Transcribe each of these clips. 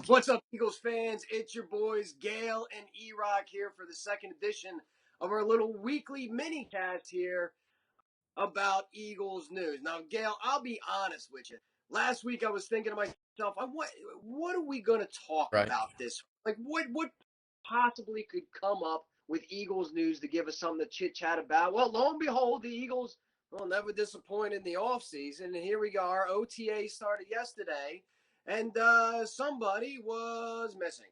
What's up, Eagles fans? It's your boys, Gail and E-Rock, here for the second edition of our little weekly mini-cast here about Eagles news. Now, Gail, I'll be honest with you. Last week I was thinking to myself, what are we going to talk Right. about this? Like, what possibly could come up with Eagles news to give us something to chit-chat about? Well, lo and behold, the Eagles will never disappoint in the offseason. And here we are. OTA started yesterday. And somebody was missing.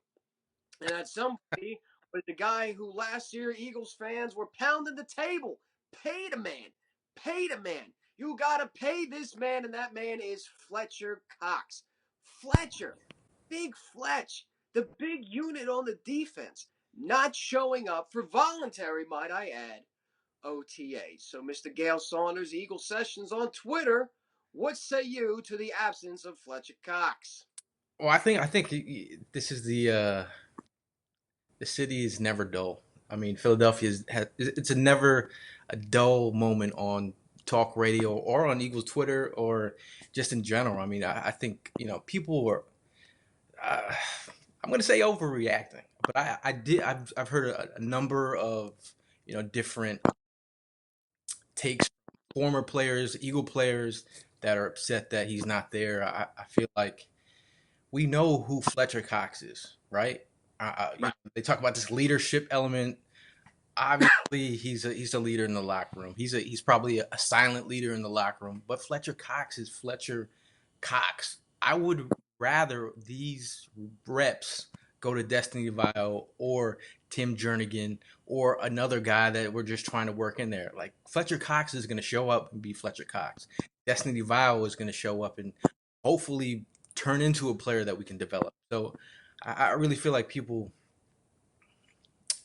And that somebody was the guy who last year Eagles fans were pounding the table. Pay the man. Pay the man. You got to pay this man, and that man is Fletcher Cox. Fletcher. Big Fletch. The big unit on the defense. Not showing up for voluntary, might I add, OTAs. So, Mr. Gail Saunders, Eagle Sessions on Twitter, what say you to the absence of Fletcher Cox? Well, I think this is the city is never dull. I mean, Philadelphia it's a never a dull moment on talk radio or on Eagles Twitter or just in general. I mean, I think people are. Uh, I'm going to say overreacting, but I've heard a number of different takes from former players, Eagle players that are upset that he's not there. I feel like we know who Fletcher Cox is, right? They talk about this leadership element. Obviously, he's a leader in the locker room. He's probably a silent leader in the locker room. But Fletcher Cox is Fletcher Cox. I would rather these reps go to Destiny Vile or Tim Jernigan or another guy that we're just trying to work in there. Like Fletcher Cox is going to show up and be Fletcher Cox. Destiny Vile is going to show up and hopefully turn into a player that we can develop. So I really feel like people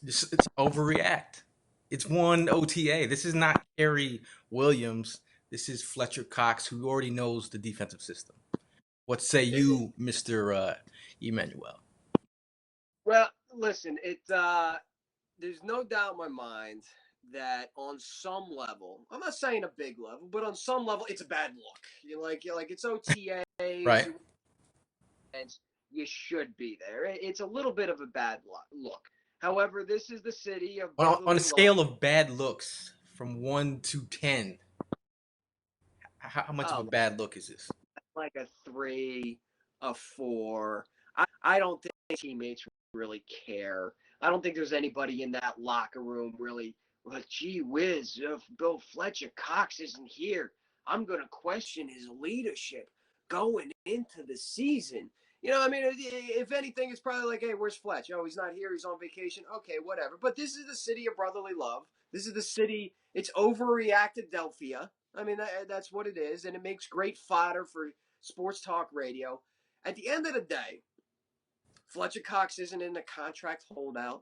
it's overreact. It's one OTA. This is not Kerry Williams. This is Fletcher Cox, who already knows the defensive system. What say you, Mr. Emmanuel? Well, listen, there's no doubt in my mind that on some level, I'm not saying a big level, but on some level, it's a bad look. You're like it's OTAs, Right. and you should be there. It's a little bit of a bad look. However, this is the city of On a brotherly love. scale of bad looks from 1 to 10, how much of a Oh, bad look is this? like a 3, a 4. I don't think teammates really care. I don't think there's anybody in that locker room really. Well, gee whiz, if Bill Fletcher Cox isn't here, I'm going to question his leadership going into the season. I mean, if anything, it's probably like, hey, where's Fletch? Oh, he's not here. He's on vacation. Okay, whatever. But this is the city of brotherly love. This is the city. It's overreacted Delphia. I mean, that's what it is. And it makes great fodder for sports talk radio. At the end of the day, Fletcher Cox isn't in a contract holdout.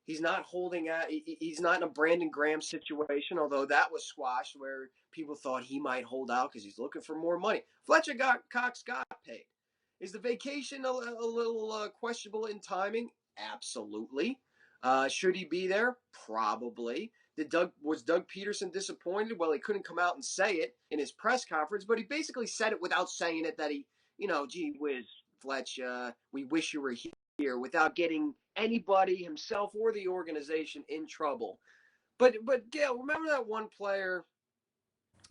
He's not holding out. He's not in a Brandon Graham situation, although that was squashed where people thought he might hold out because he's looking for more money. Cox got paid. Is the vacation a little questionable in timing? Absolutely. Should he be there? Probably. Was Doug Peterson disappointed? Well, he couldn't come out and say it in his press conference, but he basically said it without saying it that he, gee whiz, Fletch, we wish you were here, without getting anybody, himself or the organization, in trouble. But Gail, remember that one player?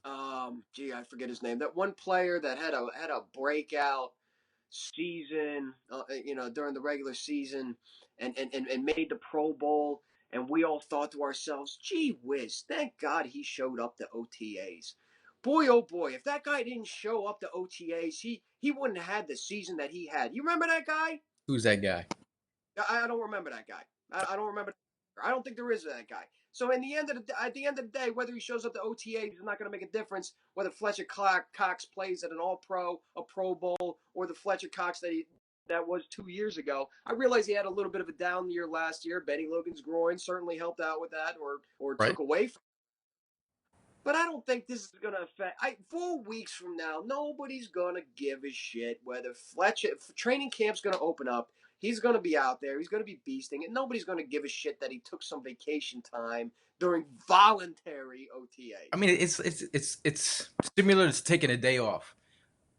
I forget his name. That one player that had a breakout season, during the regular season, and made the Pro Bowl. And we all thought to ourselves, gee whiz, thank God he showed up to OTAs. Boy, oh boy, if that guy didn't show up to OTAs, he wouldn't have had the season that he had. You remember that guy? Who's that guy? I don't remember that guy. I don't remember. I don't think there is that guy. So at the end of the day, whether he shows up to OTA is not going to make a difference. Whether Fletcher Cox plays at an All-Pro, a Pro Bowl, or the Fletcher Cox that was 2 years ago. I realize he had a little bit of a down year last year. Benny Logan's groin certainly helped out with that, or Right. took away from. But I don't think this is going to affect. 4 weeks from now, nobody's going to give a shit whether if training camp's going to open up. He's going to be out there. He's going to be beasting, and nobody's going to give a shit that he took some vacation time during voluntary OTA. I mean, it's similar to taking a day off.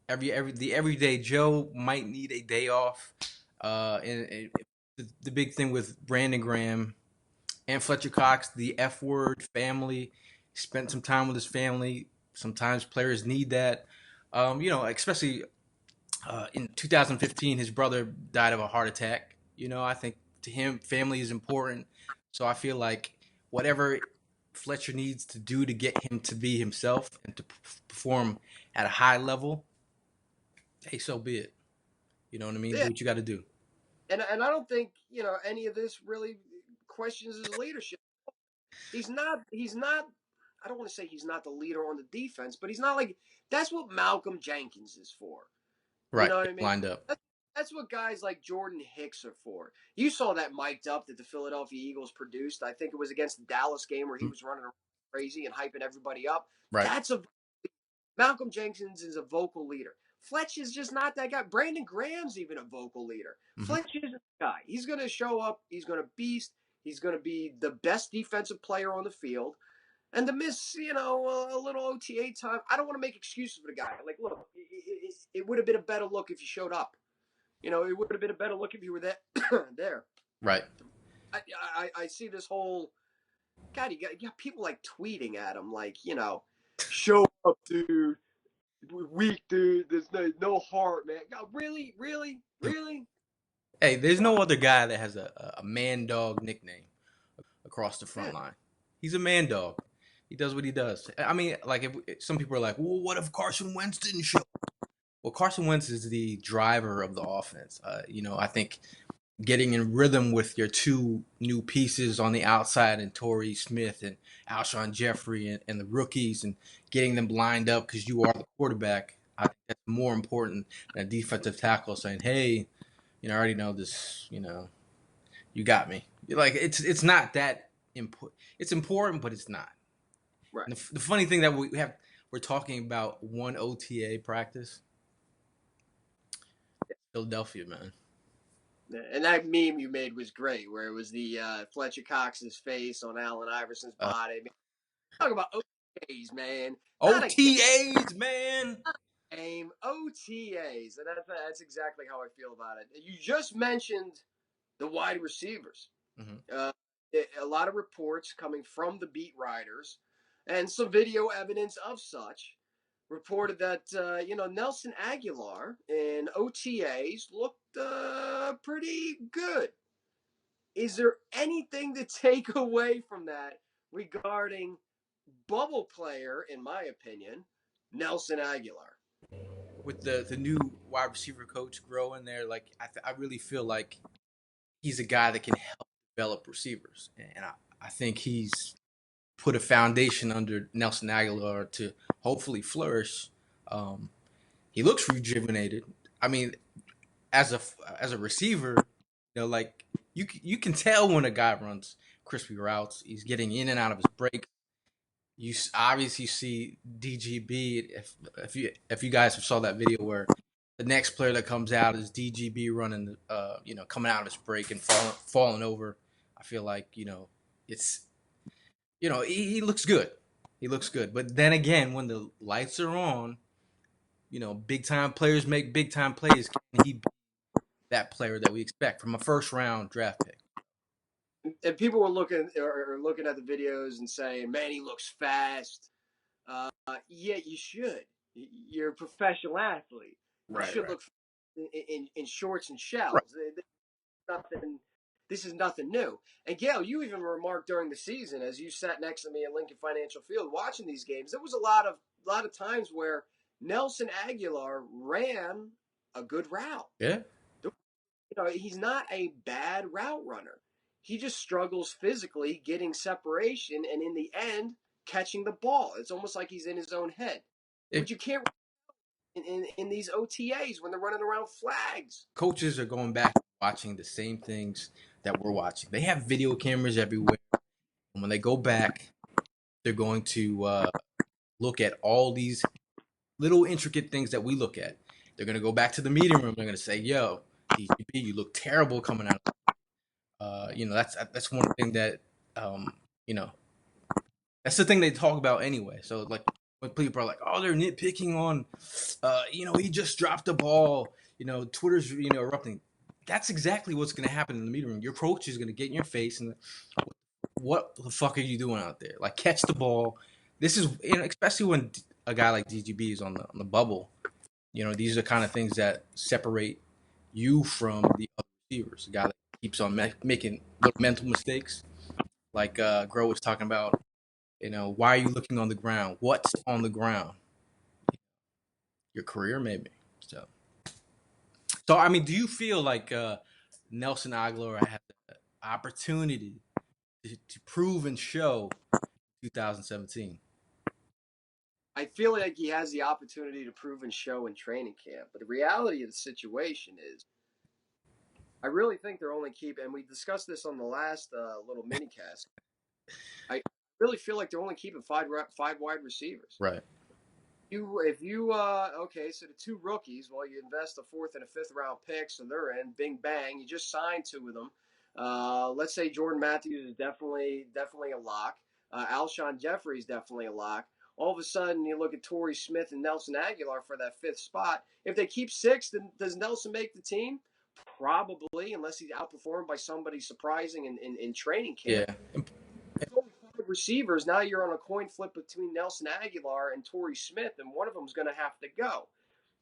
The everyday Joe might need a day off. The big thing with Brandon Graham and Fletcher Cox, the F word family, spent some time with his family. Sometimes players need that. Especially in 2015, his brother died of a heart attack. I think to him, family is important. So I feel like whatever Fletcher needs to do to get him to be himself and to perform at a high level, hey, so be it. You know what I mean? Yeah, Do what you got to do. and I don't think any of this really questions his leadership. He's not. I don't want to say he's not the leader on the defense, but he's not like that's what Malcolm Jenkins is for. You Right. know what I mean? Lined up. That's what guys like Jordan Hicks are for. You saw that mic'd up that the Philadelphia Eagles produced. I think it was against the Dallas game where he was running around crazy and hyping everybody up. Right. That's a Malcolm Jenkins is a vocal leader. Fletch is just not that guy. Brandon Graham's even a vocal leader. Mm-hmm. Fletch isn't the guy. He's going to show up. He's going to beast. He's going to be the best defensive player on the field. And to miss, a little OTA time, I don't want to make excuses for the guy. Like, look, it would have been a better look if you showed up. It would have been a better look if you were there. Right. I see this whole God. You got people like tweeting at him, like show up, dude. Weak, dude. There's no heart, man. God, really, really, really. Hey, there's no other guy that has a man dog nickname across the front Yeah. line. He's a man dog. He does what he does. I mean, like if some people are like, well, what if Carson Wentz didn't show? Well, Carson Wentz is the driver of the offense. I think getting in rhythm with your two new pieces on the outside and Torrey Smith and Alshon Jeffrey and the rookies and getting them lined up because you are the quarterback. I think that's more important than a defensive tackle saying, hey, I already know this, you got me. Like, it's not that important. It's important, but it's not. Right. The funny thing that we're talking about one OTA practice. Philadelphia, man. And that meme you made was great, where it was the Fletcher Cox's face on Allen Iverson's body. Talk about OTAs, man. Not OTAs, man. a game. OTAs, and that's exactly how I feel about it. You just mentioned the wide receivers. Mm-hmm. A lot of reports coming from the beat writers, and some video evidence of such reported that Nelson Agholor in OTAs looked pretty good. Is there anything to take away from that regarding bubble player, in my opinion, Nelson Agholor? With the new wide receiver coach growing there, like I really feel like he's a guy that can help develop receivers, and I think he's put a foundation under Nelson Agholor to hopefully flourish. He looks rejuvenated. I mean, as a receiver, like you can tell when a guy runs crispy routes. He's getting in and out of his break. You obviously see DGB. If you guys saw that video where the next player that comes out is DGB running, coming out of his break and falling over. I feel like it's he looks good. He looks good. But then again, when the lights are on, big time players make big time plays. Can he be that player that we expect from a first round draft pick? And people were looking at the videos and saying, "Man, he looks fast." Yeah, you should. You're a professional athlete. You should look in shorts and Right. shells. Nothing. This is nothing new. And Gail, you even remarked during the season as you sat next to me at Lincoln Financial Field watching these games. There was a lot of times where Nelson Agholor ran a good route. Yeah. He's not a bad route runner. He just struggles physically getting separation and in the end catching the ball. It's almost like he's in his own head, which you can't in these OTAs when they're running around flags. Coaches are going back and watching the same things that we're watching. They have video cameras everywhere, and when they go back, they're going to look at all these little intricate things that we look at. They're going to go back to the meeting room. They're going to say, "Yo, DGB, you look terrible coming out." That's one thing that that's the thing they talk about anyway. So like when people are like, "Oh, they're nitpicking on," he just dropped the ball. Twitter's erupting. that's exactly what's going to happen in the meeting room. Your coach is going to get in your face and what the fuck are you doing out there? Like catch the ball. This is especially when a guy like DGB is on the bubble. These are the kind of things that separate you from the other receivers. A guy that keeps on making little mental mistakes, like Grow was talking about. Why are you looking on the ground? What's on the ground? Your career, maybe. So I mean, do you feel like Nelson Agholor had the opportunity to prove and show 2017? I feel like he has the opportunity to prove and show in training camp, but the reality of the situation is, I really think they're only keeping, and we discussed this on the last little mini cast. I really feel like they're only keeping five wide receivers. Right. If you okay, so the two rookies, well, you invest a fourth and a fifth round pick, so they're in. Bing bang, you just signed two of them. Let's say Jordan Matthews is definitely a lock. Alshon Jeffrey is definitely a lock. All of a sudden, you look at Torrey Smith and Nelson Agholor for that fifth spot. If they keep six, then does Nelson make the team? Probably, unless he's outperformed by somebody surprising in training Yeah. camp. Receivers, now you're on a coin flip between Nelson Agholor and Torrey Smith, and one of them is going to have to go.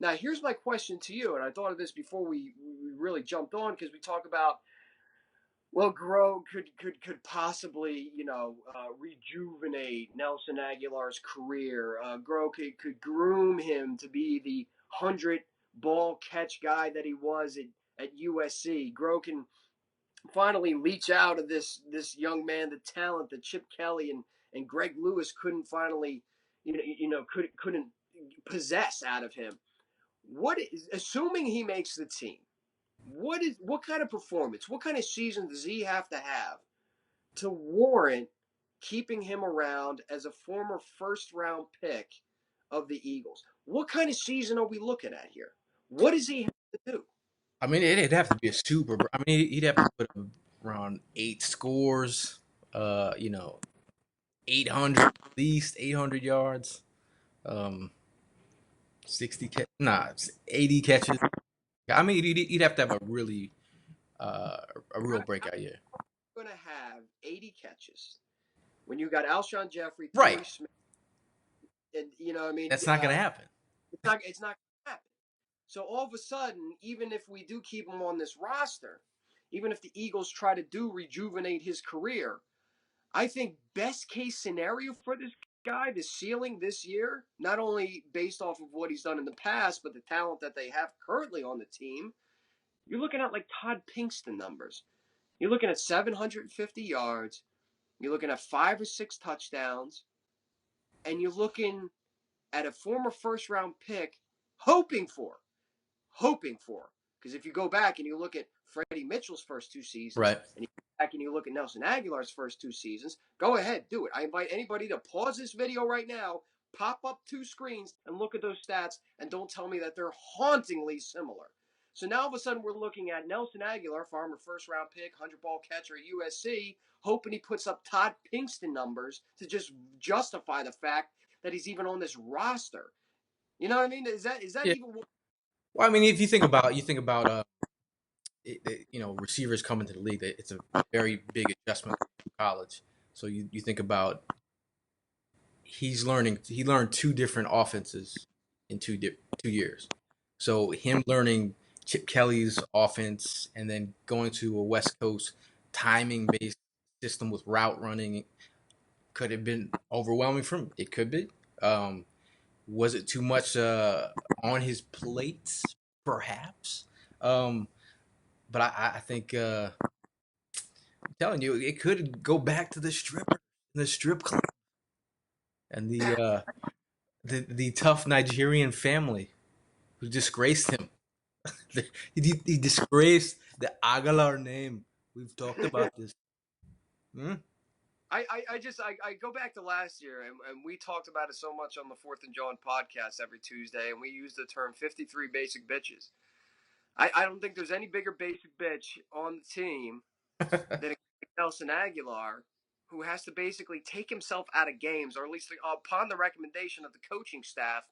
Now, here's my question to you, and I thought of this before we really jumped on because we talk about, well, Grow could possibly, rejuvenate Nelson Aguilar's career. Grow could groom him to be the 100 ball catch guy that he was at USC. Grow can finally leach out of this young man the talent that Chip Kelly and Greg Lewis couldn't finally couldn't possess out of him. What is, assuming he makes the team, what kind of performance, what kind of season does he have to warrant keeping him around as a former first round pick of the Eagles? What kind of season are we looking at here? What does he have to do? I mean, it'd have to be a super. I mean, he'd have to put up around 8 scores. 800 at least 800 yards. Um, 80 catches. I mean, he'd have to have uh, a real breakout year. Going to have 80 catches when you got Alshon Jeffrey, Right. Torrey Smith, and I mean, That's not going to happen. it's not going to happen. So all of a sudden, even if we do keep him on this roster, even if the Eagles try to rejuvenate his career, I think best case scenario for this guy, the ceiling this year, not only based off of what he's done in the past, but the talent that they have currently on the team, you're looking at like Todd Pinkston numbers. You're looking at 750 yards. You're looking at 5 or 6 touchdowns, and you're looking at a former first round pick hoping for, because if you go back and you look at Freddie Mitchell's first 2 seasons, Right. and you go back and you look at Nelson Aguilar's first 2 seasons, go ahead, do it. I invite anybody to pause this video right now, pop up 2 screens, and look at those stats, and don't tell me that they're hauntingly similar. So now all of a sudden we're looking at Nelson Agholor, former first round pick, 100 ball catcher at USC, hoping he puts up Todd Pinkston numbers to just justify the fact that he's even on this roster. You know what I mean? Is that Yeah. even what? Well, I mean, if you think about receivers coming to the league, it's a very big adjustment from college. So you think about he learned two different offenses in 2 years. So him learning Chip Kelly's offense and then going to a West Coast timing based system with route running could have been overwhelming for him. It could be. Was it too much on his plate? Perhaps. But I think I'm telling you, it could go back to the strip club, and the tough Nigerian family who disgraced him. He disgraced the Agholor name. We've talked about this. Hmm? I go back to last year, and we talked about it so much on the Fourth and Jawn podcast every Tuesday, and we used the term 53 basic bitches. I don't think there's any bigger basic bitch on the team than Nelson Agholor, who has to basically take himself out of games, or at least upon the recommendation of the coaching staff,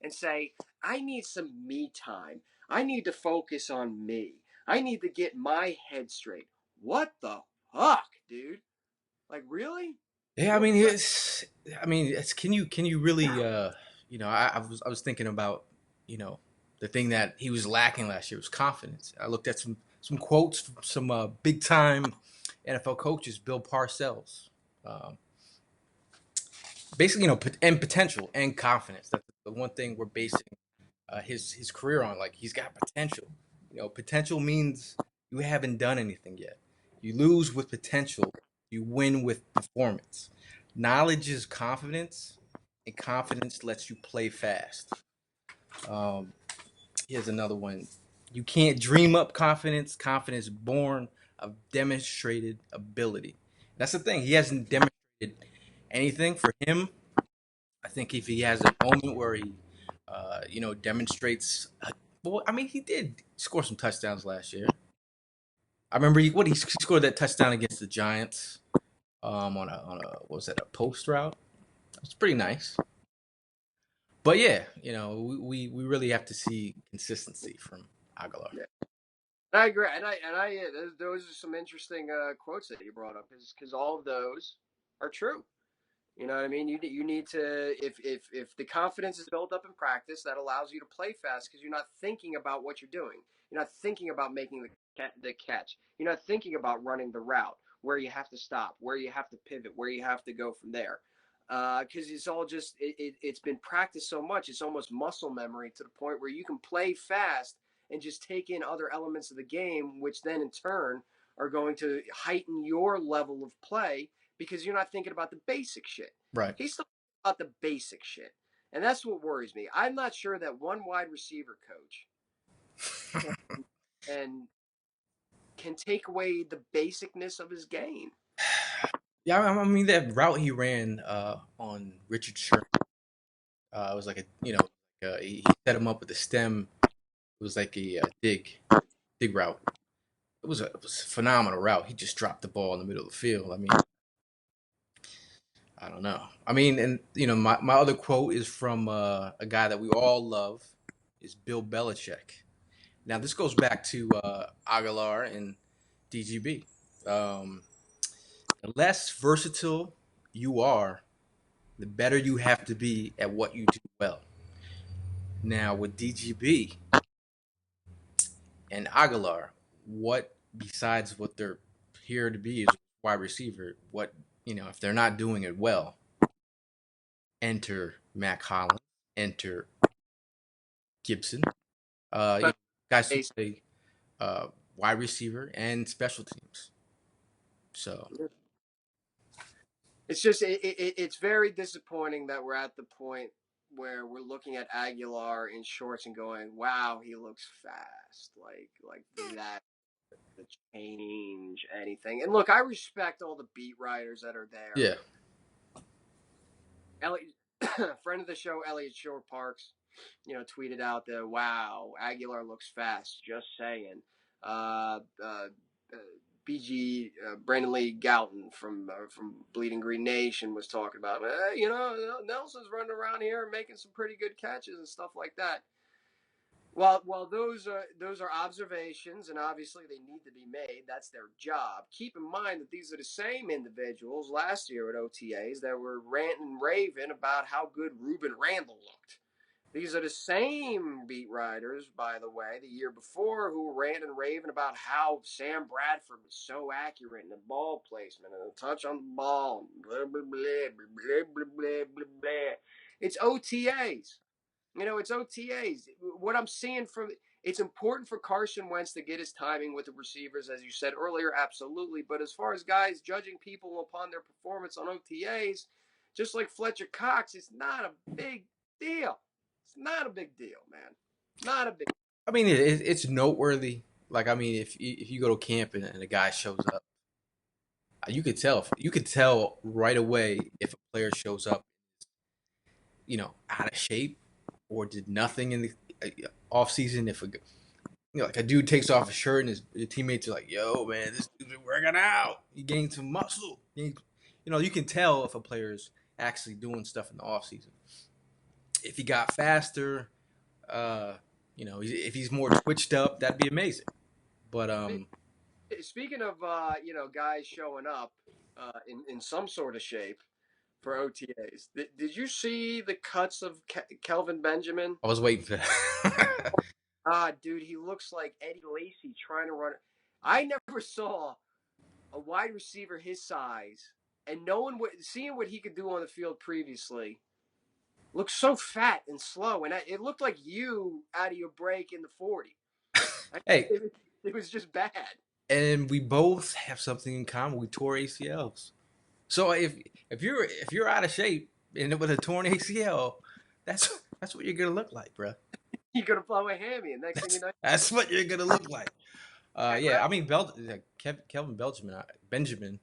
and say, I need some me time. I need to focus on me. I need to get my head straight. What the fuck, dude? Like, really? Yeah, I What? mean it's can you really I was thinking about, the thing that he was lacking last year was confidence. I looked at some quotes from some big time NFL coaches, Bill Parcells. Um, Basically, and potential and confidence. That's the one thing we're basing his career on. Like, he's got potential. Potential means you haven't done anything yet. You lose with potential. You win with performance. Knowledge is confidence, and confidence lets you play fast. Um, Here's another one. You can't dream up confidence. Confidence born of demonstrated ability. That's the thing. He hasn't demonstrated anything for him. I think if he has a moment where he, demonstrates. Well, I mean, he did score some touchdowns last year. I remember he scored that touchdown against the Giants on a what was that, a post route? It was pretty nice. But yeah, we really have to see consistency from Aguilar. Yeah. I agree, and I yeah, those are some interesting quotes that you brought up, because all of those are true. You know what I mean? You need to, if the confidence is built up in practice, that allows you to play fast because you're not thinking about what you're doing. You're not thinking about making the catch. You're not thinking about running the route, where you have to stop, where you have to pivot, where you have to go from there. Because it's all just it's been practiced so much, it's almost muscle memory to the point where you can play fast and just take in other elements of the game, which then in turn are going to heighten your level of play because you're not thinking about the basic shit. Right. He's still thinking about the basic shit. And that's what worries me. I'm not sure that one wide receiver coach can, and can take away the basicness of his game. Yeah, I mean that route he ran on Richard Sherman. It was like he set him up with a stem. It was like a dig route. It was a phenomenal route. He just dropped the ball in the middle of the field. I mean, I don't know. I mean, and my other quote is from a guy that we all love, is Bill Belichick. Now this goes back to Aguilar and DGB. Um, the less versatile you are, the better you have to be at what you do well. Now with DGB and Aguilar, what besides what they're here to be is wide receiver? What if they're not doing it well? Enter Mac Hollins, enter Gibson, But guys who play wide receiver and special teams. So it's just it's very disappointing that we're at the point where we're looking at Aguilar in shorts and going, "Wow, he looks fast." Like that to change anything. And look, I respect all the beat writers that are there. yeah, Elliot, friend of the show, Elliot Shore Parks, tweeted out the wow, Aguilar looks fast. Just saying. Uh, uh, uh, BG Brandon Lee Gouton from Bleeding Green Nation was talking about, Nelson's running around here making some pretty good catches and stuff like that. Well, those are observations, and obviously they need to be made. That's their job. Keep in mind that these are the same individuals last year at OTAs that were ranting and raving about how good Ruben Randall looked. These are the same beat writers, by the way, the year before, who were ranting and raving about how Sam Bradford was so accurate in the ball placement and the touch on the ball. Blah, blah, blah, blah, blah, blah, blah, blah. It's OTAs. It's OTAs. What I'm seeing from it's important for Carson Wentz to get his timing with the receivers, as you said earlier, absolutely. But as far as guys judging people upon their performance on OTAs, just like Fletcher Cox, it's not a big deal. It's not a big deal, man. Not a big. I mean it's noteworthy. Like, I mean, if you go to camp and a guy shows up, you could tell right away if a player shows up, out of shape or did nothing in the off season. If like a dude takes off his shirt and his teammates are like, "Yo, man, this dude's been working out. He gained some muscle." You can tell if a player's actually doing stuff in the off season. If he got faster, if he's more twitched up, that'd be amazing. But Speaking of guys showing up in some sort of shape for OTAs, did you see the cuts of Kelvin Benjamin? I was waiting for that. Ah, dude, he looks like Eddie Lacy trying to run. I never saw a wide receiver his size and knowing seeing what he could do on the field previously. Looks so fat and slow, and it looked like you out of your break in the 40. Hey, It was just bad. and we both have something in common. We tore ACLs. So if you're out of shape and with a torn ACL, that's what you're gonna look like, bro. You're gonna blow a hammy, and next thing you know, That's what you're gonna look like. back Yeah, around. I mean, Kelvin Benjamin.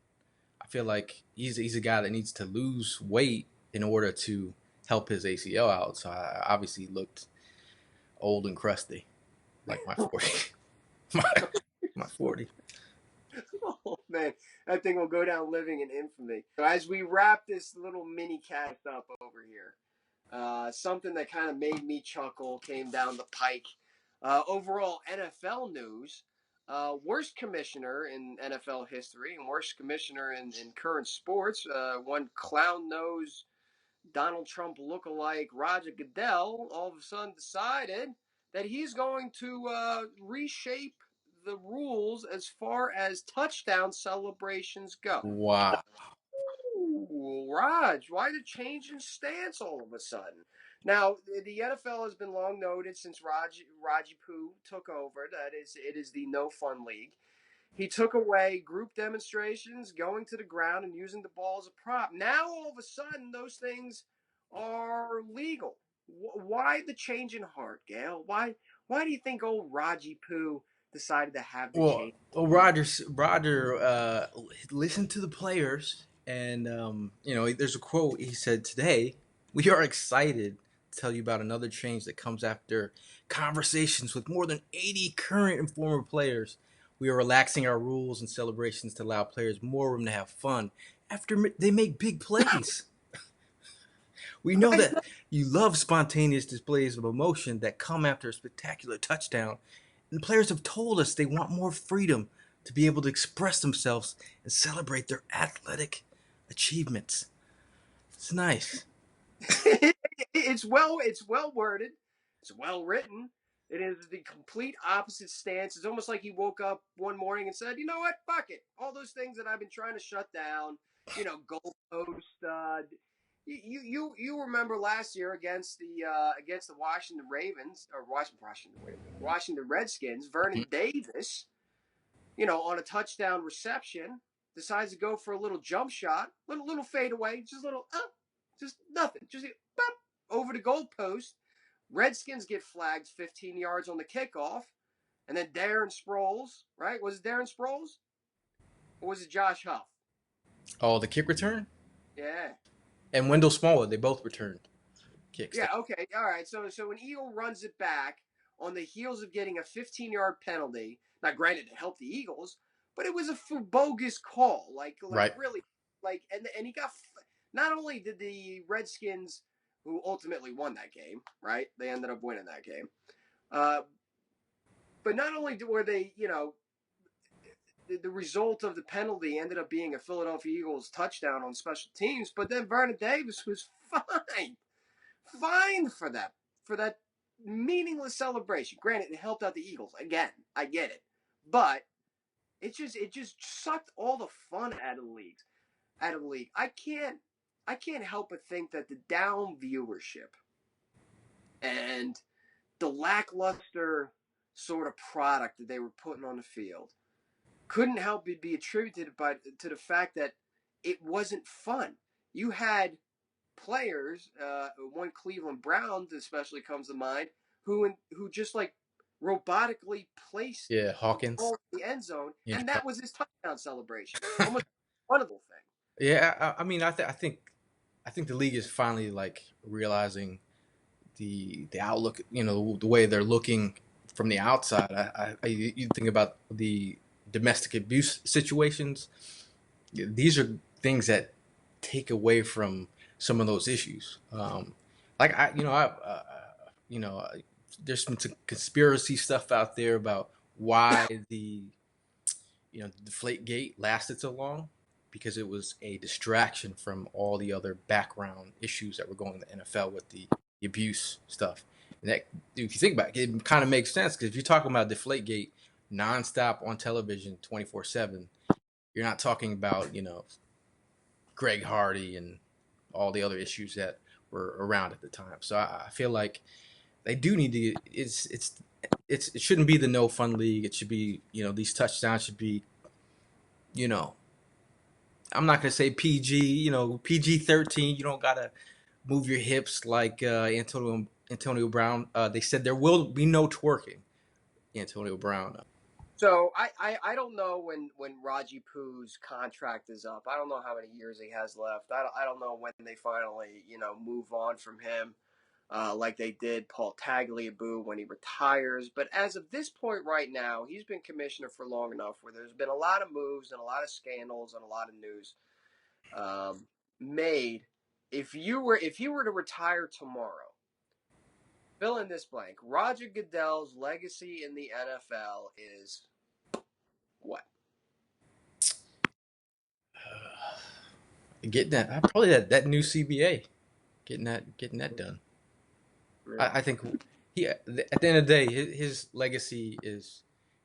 I feel like he's a guy that needs to lose weight in order to help his ACL out. So I obviously looked old and crusty, like my 40, my, my 40. Oh man, that thing will go down living in infamy. So as we wrap this little mini cast up over here, something that kind of made me chuckle came down the pike. Overall NFL news: worst commissioner in NFL history and worst commissioner in current sports. One clown nose Donald Trump lookalike Roger Goodell all of a sudden decided that he's going to reshape the rules as far as touchdown celebrations go. Wow. Ooh, Raj, why the change in stance all of a sudden? Now, the NFL has been long noted since Raji Poo took over. That is, it is the no fun league. He took away group demonstrations, going to the ground, and using the ball as a prop. Now, all of a sudden, those things are legal. Why the change in heart, Gail? Why do you think old Raji Poo decided to have the Well, change? Roger listened to the players, and there's a quote he said today. We are excited to tell you about another change that comes after conversations with more than 80 current and former players. We are relaxing our rules and celebrations to allow players more room to have fun after they make big plays. We know It's that you love spontaneous displays of emotion that come after a spectacular touchdown, and players have told us they want more freedom to be able to express themselves and celebrate their athletic achievements. It's nice. it's well worded. It's well written. It is the complete opposite stance. It's almost like he woke up one morning and said, "You know what? Fuck it. All those things that I've been trying to shut down. Goalpost. You remember last year against the Washington Ravens or Washington Redskins. Vernon Davis, on a touchdown reception, decides to go for a little jump shot, little fadeaway, just just nothing, just bop, over the goalpost. Redskins get flagged 15 yards on the kickoff, and then Darren Sproles, right? Was it Darren Sproles or was it Josh Huff? Oh, the kick return Yeah. and Wendell Smallwood, they both returned kicks. Yeah, okay. All right. So an Eagle runs it back on the heels of getting a 15-yard penalty. Now, granted, it helped the Eagles, but it was a bogus call. Like Right. really, and he got. Not only did the Redskins, who ultimately won that game, right? They ended up winning that game. Uh, but not only were they, the result of the penalty ended up being a Philadelphia Eagles touchdown on special teams, but then Vernon Davis was fine for that meaningless celebration. Granted, it helped out the Eagles. Again, I get it. But it just sucked all the fun out of the league. I can't help but think that the down viewership and the lackluster sort of product that they were putting on the field couldn't help but be attributed to the fact that it wasn't fun. You had players, one Cleveland Brown especially comes to mind, who just like robotically placed Yeah, the Hawkins. ball in the end zone, Yeah, and that was his touchdown celebration. Almost wonderful thing. yeah. I mean, I think the league is finally like realizing the outlook. The way they're looking from the outside. You think about the domestic abuse situations. These are things that take away from some of those issues. Like I, you know, there's some conspiracy stuff out there about why the Deflate Gate lasted so long, because it was a distraction from all the other background issues that were going in the NFL with the abuse stuff. And that, if you think about it, it kind of makes sense, because if you're talking about Deflate Gate nonstop on television 24/7, you're not talking about Greg Hardy and all the other issues that were around at the time. So I feel like they do need to. It shouldn't be the no fun league. It should be these touchdowns should be you know I'm not gonna say PG. PG-13. You don't gotta move your hips like Antonio Brown. They said there will be no twerking. Antonio Brown. So I don't know when Raji Poo's contract is up. I don't know how many years he has left. I don't know when they finally move on from him, like they did Paul Tagliabue when he retires. But as of this point right now, he's been commissioner for long enough where there's been a lot of moves and a lot of scandals and a lot of news made. If you were to retire tomorrow, fill in this blank. Roger Goodell's legacy in the NFL is what? Getting that probably that new CBA, getting that done. Yeah. I think he at the end of the day, his legacy is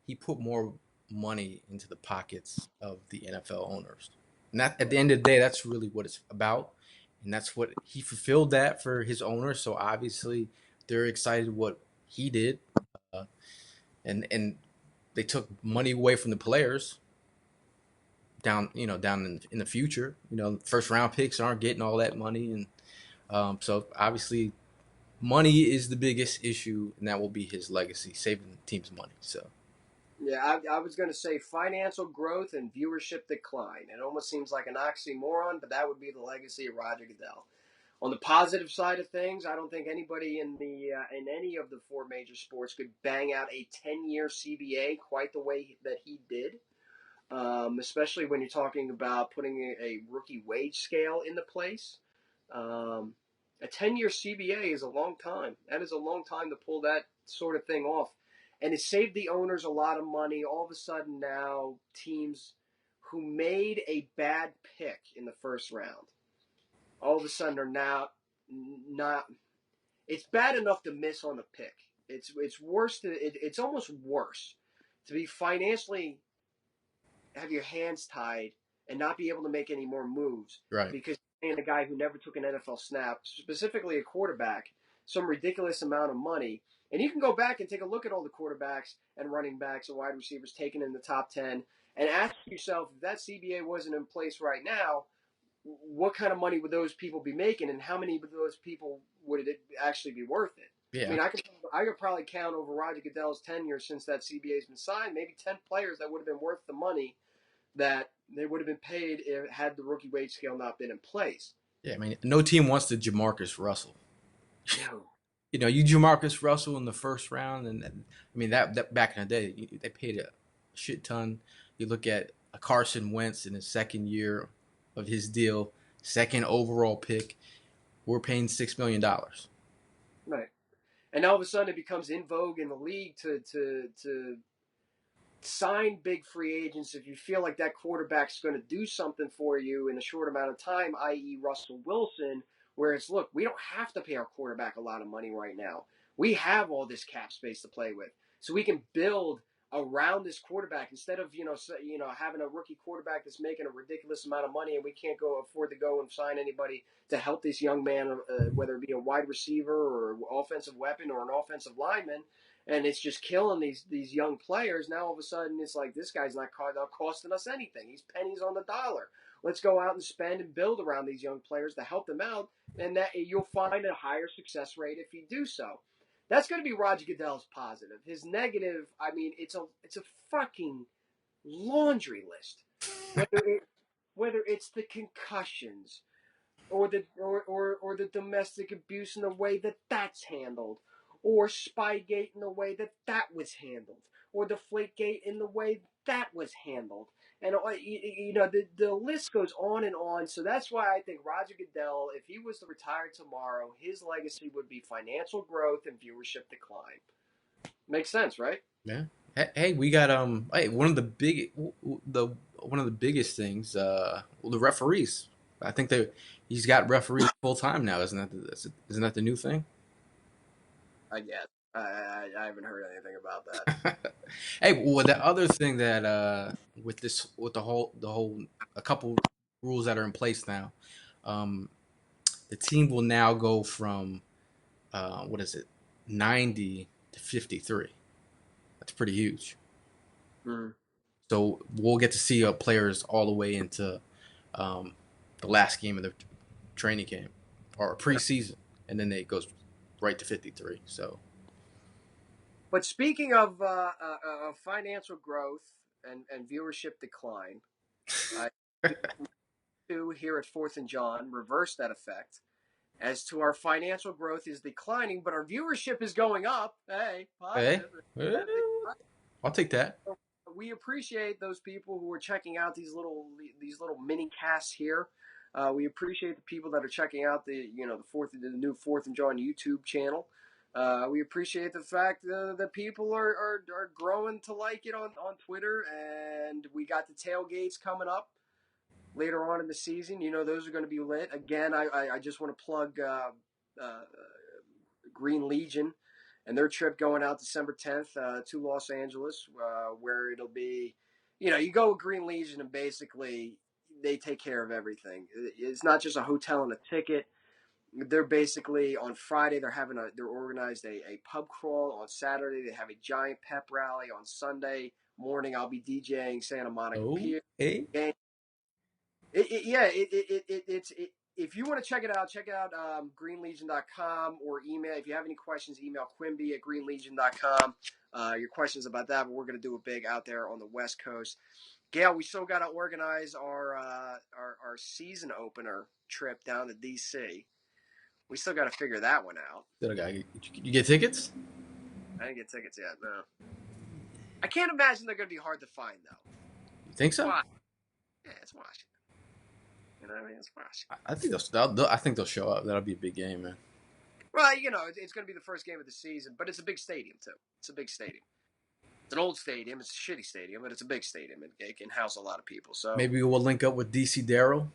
he put more money into the pockets of the NFL owners. And that, at the end of the day, that's really what it's about, and that's what he fulfilled that for his owners. So obviously, they're excited what he did, uh, and they took money away from the players down in the future. First round picks aren't getting all that money, and so obviously money is the biggest issue, and that will be his legacy, saving the team's money. So Yeah, I was going to say financial growth and viewership decline. It almost seems like an oxymoron, but that would be the legacy of Roger Goodell. On the positive side of things, I don't think anybody in any of the four major sports could bang out a 10-year CBA quite the way that he did. Especially when you're talking about putting a rookie wage scale into place. Um, a 10-year CBA is a long time. That is a long time to pull that sort of thing off. And it saved the owners a lot of money. All of a sudden now, teams who made a bad pick in the first round, all of a sudden are now not. It's bad enough to miss on the pick. It's worse. It's almost worse to be financially have your hands tied and not be able to make any more moves right, because you're paying a guy who never took an NFL snap, specifically a quarterback, some ridiculous amount of money. And you can go back and take a look at all the quarterbacks and running backs and wide receivers taken in the top 10 and ask yourself if that CBA wasn't in place right now, what kind of money would those people be making and how many of those people would it actually be worth it? I yeah, mean, I could probably count over Roger Goodell's tenure since that CBA has been signed, maybe 10 players that would have been worth the money that they would have been paid if had the rookie wage scale not been in place. yeah. I mean, no team wants to Jamarcus Russell. No. You Jamarcus Russell in the first round, and I mean that back in the day, they paid a shit ton. You look at a Carson Wentz in his second year of his deal, second overall pick. We're paying $6 million. Right. And all of a sudden it becomes in vogue in the league to sign big free agents if you feel like that quarterback's going to do something for you in a short amount of time, i.e., Russell Wilson. Whereas, look, we don't have to pay our quarterback a lot of money right now. We have all this cap space to play with, so we can build around this quarterback instead of having a rookie quarterback that's making a ridiculous amount of money and we can't go afford to go and sign anybody to help this young man, whether it be a wide receiver or offensive weapon or an offensive lineman, and it's just killing these young players. Now all of a sudden it's like this guy's not costing us anything. He's pennies on the dollar. Let's go out and spend and build around these young players to help them out, and that you'll find a higher success rate if you do so. That's going to be Roger Goodell's positive. His negative, I mean, it's a fucking laundry list. Whether it's the concussions, or the domestic abuse in the way that that's handled, or Spygate in the way that that was handled, or Deflategate in the way that was handled. And the list goes on and on. So that's why I think Roger Goodell, if he was to retire tomorrow, his legacy would be financial growth and viewership decline. Makes sense, right? Yeah, Hey, we got hey, one of the biggest things, well, the referees. I think that he's got referees full time now, isn't that the new thing? I guess. I haven't heard anything about that. Hey, well, the other thing that with the whole a couple rules that are in place now, um, the team will now go from what is it, 90 to 53. That's pretty huge. Hmm. So we'll get to see players all the way into um, the last game of the training camp or preseason, and then it goes right to 53. So But speaking of financial growth and viewership decline, I do here at Fourth and John reverse that effect. As to our financial growth is declining, but our viewership is going up. Hey, hey, positive. eh, I'll take that. We appreciate those people who are checking out these little mini casts here. We appreciate the people that are checking out the new Fourth and John YouTube channel. We appreciate the fact that people are growing to like it on Twitter, and we got the tailgates coming up later on in the season. You know, those are going to be lit. Again, I just want to plug uh, Green Legion and their trip going out December 10th to Los Angeles, where it'll be, you go with Green Legion and basically they take care of everything. It's not just a hotel and a ticket. They're basically on Friday. They're organized a pub crawl. On Saturday they have a giant pep rally. On Sunday morning I'll be DJing Santa Monica Oh, Pier. hey, Yeah, if you want to check it out greenlegion.com or email. If you have any questions, email Quimby at greenlegion.com. Your questions about that, but we're going to do a big out there on the West Coast. Gail, we still got to organize our season opener trip down to DC. We still got to figure that one out. little guy, you get tickets? I didn't get tickets yet. No, I can't imagine they're going to be hard to find though. You think so? Why? Yeah, it's Washington. You know what I mean? It's Washington. I think I think they'll show up. That'll be a big game, man. Well, it's going to be the first game of the season, but it's a big stadium too. It's a big stadium. It's an old stadium. It's a shitty stadium, but it's a big stadium. It can house a lot of people. So Maybe we'll link up with DC Daryl,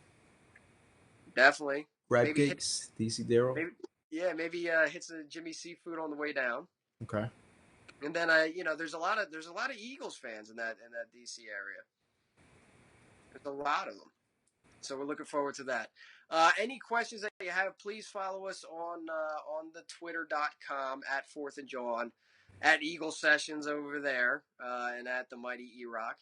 definitely, Brad maybe Gates, DC Daryl. maybe maybe hit some Jimmy Seafood on the way down. Okay. And then there's a lot of Eagles fans in that DC area. There's a lot of them. So we're looking forward to that. Any questions that you have, please follow us on the twitter.com at Fourth and Jawn, at Eagle Sessions over there, and at the Mighty E-Rock.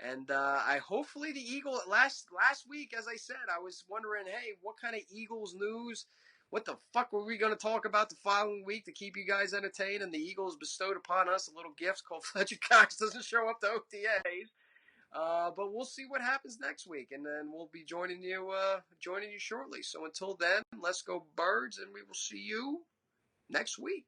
And I hopefully the Eagle last week, as I said, I was wondering, hey, what kind of Eagles news? What the fuck were we going to talk about the following week to keep you guys entertained? And the Eagles bestowed upon us a little gift called Fletcher Cox doesn't show up to OTAs. But we'll see what happens next week, and then we'll be joining you shortly. So until then, let's go Birds, and we will see you next week.